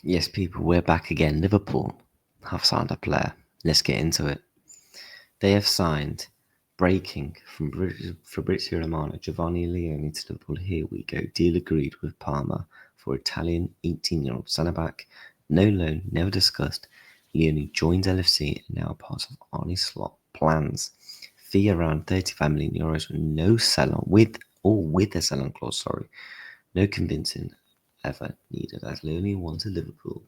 Yes, people, we're back again. Liverpool have signed a player. Let's get into it. They have signed, breaking from Fabrizio Romano, Giovanni Leoni to Liverpool. Here we go. Deal agreed with Parma for Italian 18-year-old centre-back. No loan, never discussed. Leoni joins LFC and now part of Arne Slot plans. Fee around 35 million euros. No sell-on with a sell-on clause. Sorry, no convincing ever needed as Leoni wanted Liverpool.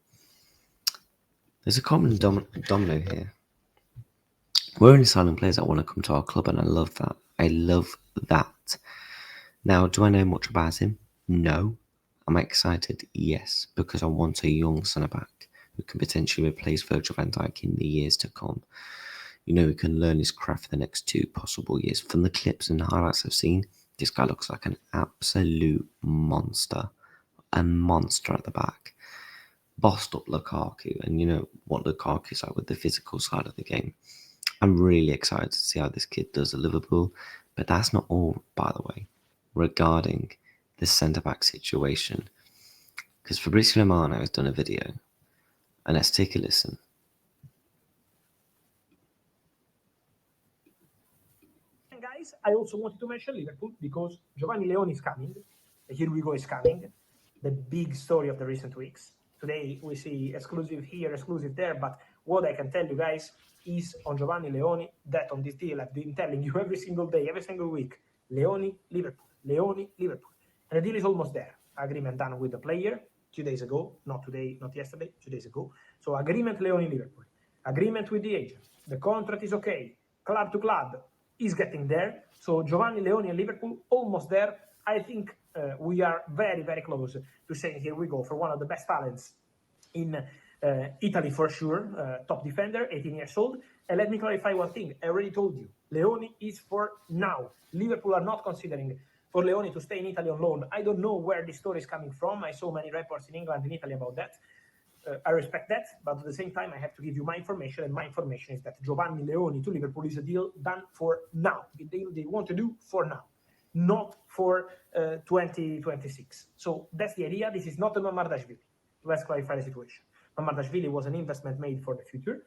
There's a common domino here. We're only signing players that want to come to our club, and I love that. I love that. Now, do I know much about him? No. Am I excited? Yes, because I want a young centre-back who can potentially replace Virgil van Dijk in the years to come. You know, who can learn his craft for the next 2 possible years. From the clips and highlights I've seen, this guy looks like an absolute monster. A monster at the back. Bossed up Lukaku, and you know what Lukaku's like with the physical side of the game. I'm really excited to see how this kid does at Liverpool, but that's not all, by the way, regarding the centre-back situation. Because Fabrizio Romano has done a video, and let's take a listen. And guys, I also wanted to mention Liverpool because Giovanni Leoni is coming. Here we go is coming. The big story of the recent weeks. Today we see exclusive here, exclusive there, but what I can tell you guys is on Giovanni Leoni that on this deal I've been telling you every single day, every single week. Leoni, Liverpool, Leoni, Liverpool. And the deal is almost there. Agreement done with the player 2 days ago, not today, not yesterday, 2 days ago. So agreement Leoni, Liverpool. Agreement with the agent. The contract is okay. Club to club is getting there. So Giovanni Leoni and Liverpool almost there. I think we are very, very close to saying here we go for one of the best talents in Italy for sure, top defender, 18 years old. And let me clarify one thing. I already told you, Leoni is for now. Liverpool are not considering for Leoni to stay in Italy on loan. I don't know where this story is coming from. I saw many reports in England and Italy about that. I respect that, but at the same time, I have to give you my information, and my information is that Giovanni Leoni to Liverpool is a deal done for now. A deal they want to do for now, not for 2026. So that's the idea. This is not a Mamardashvili. Let's clarify the situation. Mamardashvili was an investment made for the future,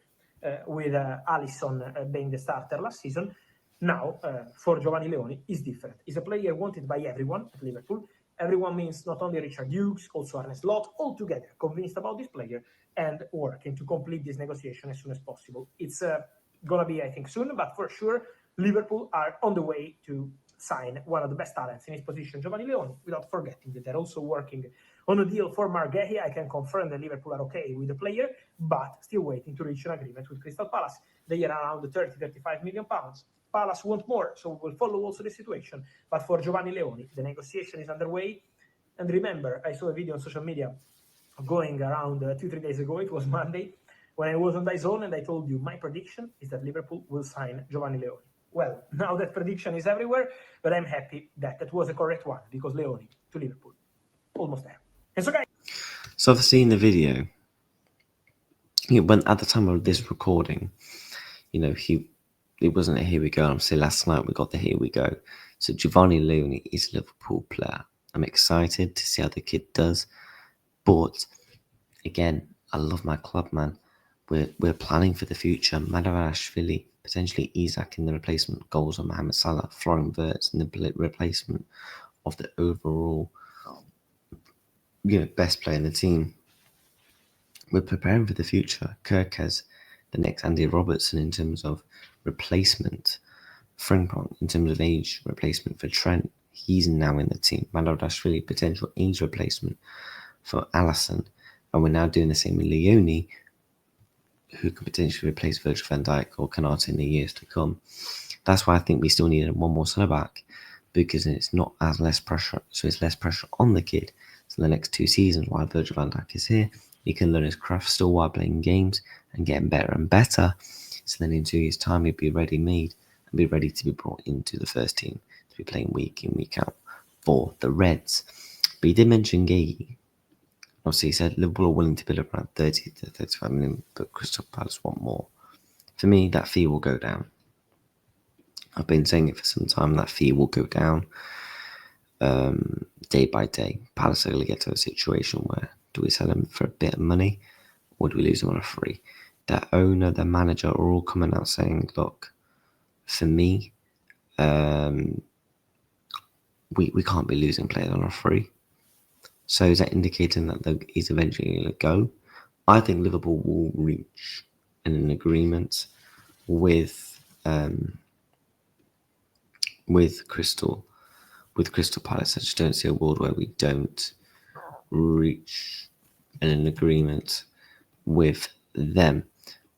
with Alisson being the starter last season. Now, for Giovanni Leoni, is different. He's a player wanted by everyone at Liverpool. Everyone means not only Richard Hughes, also Arne Slot, all together convinced about this player and working to complete this negotiation as soon as possible. It's going to be, I think, soon, but for sure, Liverpool are on the way to sign one of the best talents in his position, Giovanni Leoni, without forgetting that they're also working on a deal for Marghi. I can confirm that Liverpool are okay with the player, but still waiting to reach an agreement with Crystal Palace. They are around the 30-35 million pounds. Palace want more, so we'll follow also the situation. But for Giovanni Leoni, the negotiation is underway. And remember, I saw a video on social media going around 2-3 days ago. It was Monday when I was on DAZN, and I told you my prediction is that Liverpool will sign Giovanni Leoni. Well, now that prediction is everywhere, but I'm happy that that was a correct one because Leoni to Liverpool, almost there. And so, guys. So I've seen the video. When at the time of this recording, it wasn't a here we go. I'm saying last night we got the here we go. So Giovanni Leoni is a Liverpool player. I'm excited to see how the kid does. But again, I love my club, man. We're planning for the future. Madarashvili, potentially Isak in the replacement goals of Mohamed Salah, Florian Wirtz in the replacement of the overall best player in the team. We're preparing for the future. Kirkes, the next Andy Robertson in terms of replacement. Frimpong in terms of age replacement for Trent. He's now in the team. Madarashvili, potential age replacement for Alisson. And we're now doing the same with Leoni, who could potentially replace Virgil van Dijk or Canate in the years to come. That's why I think we still need one more centre back, because it's not as less pressure. So it's less pressure on the kid. So the next 2 seasons, while Virgil van Dijk is here, he can learn his craft still while playing games and getting better and better. So then in 2 years' time, he'll be ready made and be ready to be brought into the first team to be playing week in, week out for the Reds. But he did mention Gay. Obviously, he said Liverpool are willing to bid around 30 to 35 million, but Crystal Palace want more. For me, that fee will go down. I've been saying it for some time, that fee will go down day by day. Palace are going to get to a situation where Do we sell him for a bit of money, or do we lose him on a free? The owner, the manager are all coming out saying, look, for me, we can't be losing players on a free. So is that indicating that he's eventually going to go? I think Liverpool will reach an agreement with Crystal Palace. I just don't see a world where we don't reach an agreement with them.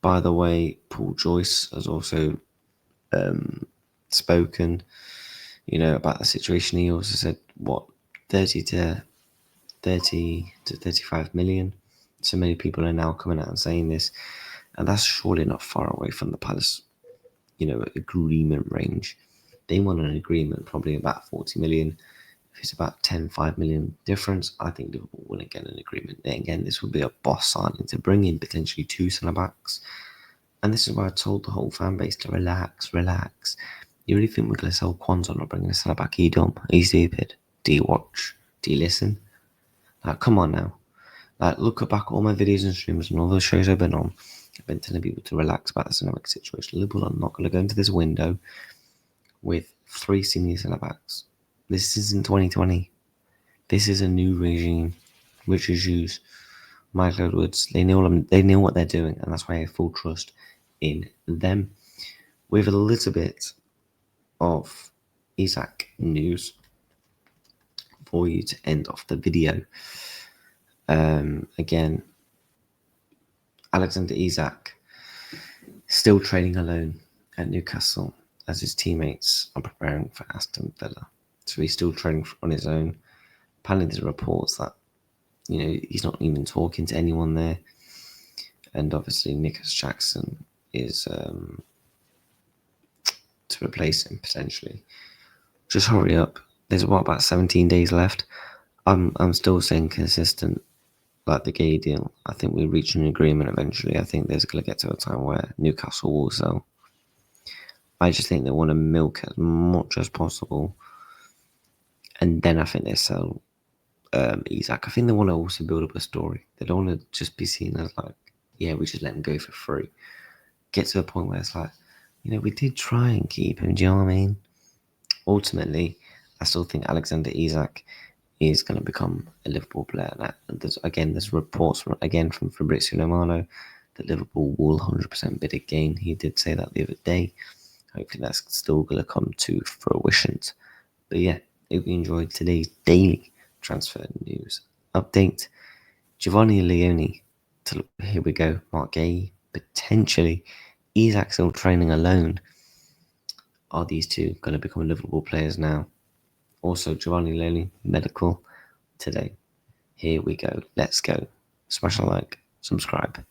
By the way, Paul Joyce has also spoken, about the situation. He also said, 30 to 35 million. So many people are now coming out and saying this, and that's surely not far away from the Palace, agreement range. They want an agreement probably about 40 million. If it's about 5 million difference, I think Liverpool will get an agreement. Then again, this would be a boss signing to bring in potentially 2 centre-backs. And this is why I told the whole fan base to relax. You really think we're going to sell Kwanzaa or bring a centre-back? Are you dumb? Are you stupid? Do you watch? Do you listen? Like, come on now. Like, look back at all my videos and streams and all the shows I've been on. I've been telling people to relax about the centre-back situation. Liverpool are not going to go into this window with 3 senior centre-backs. This isn't 2020. This is a new regime. Richard Hughes, Michael Edwards, they know what they're doing, and that's why I have full trust in them. With a little bit of Isak news for you to end off the video. Again, Alexander Isak still training alone at Newcastle as his teammates are preparing for Aston Villa. So he's still training on his own. Apparently there's reports that, he's not even talking to anyone there. And obviously Nicholas Jackson is to replace him potentially. Just hurry up. There's about 17 days left. I'm still staying consistent, like the Gay deal. I think we reach an agreement eventually. I think there's going to get to a time where Newcastle will sell. I just think they want to milk as much as possible, and then I think they sell Isak. I think they want to also build up a story. They don't want to just be seen as like, yeah, we just let him go for free. Get to a point where it's like, we did try and keep him. Do you know what I mean? Ultimately, I still think Alexander Isak is going to become a Liverpool player. There's reports from Fabrizio Romano that Liverpool will 100% bid again. He did say that the other day. Hopefully that's still going to come to fruition. But yeah, if you enjoyed today's daily transfer news update, Giovanni Leoni, here we go, Mark Gay, potentially, Isak still training alone. Are these two going to become Liverpool players now? Also, Giovanni Leoni, medical today. Here we go. Let's go. Smash a like, subscribe.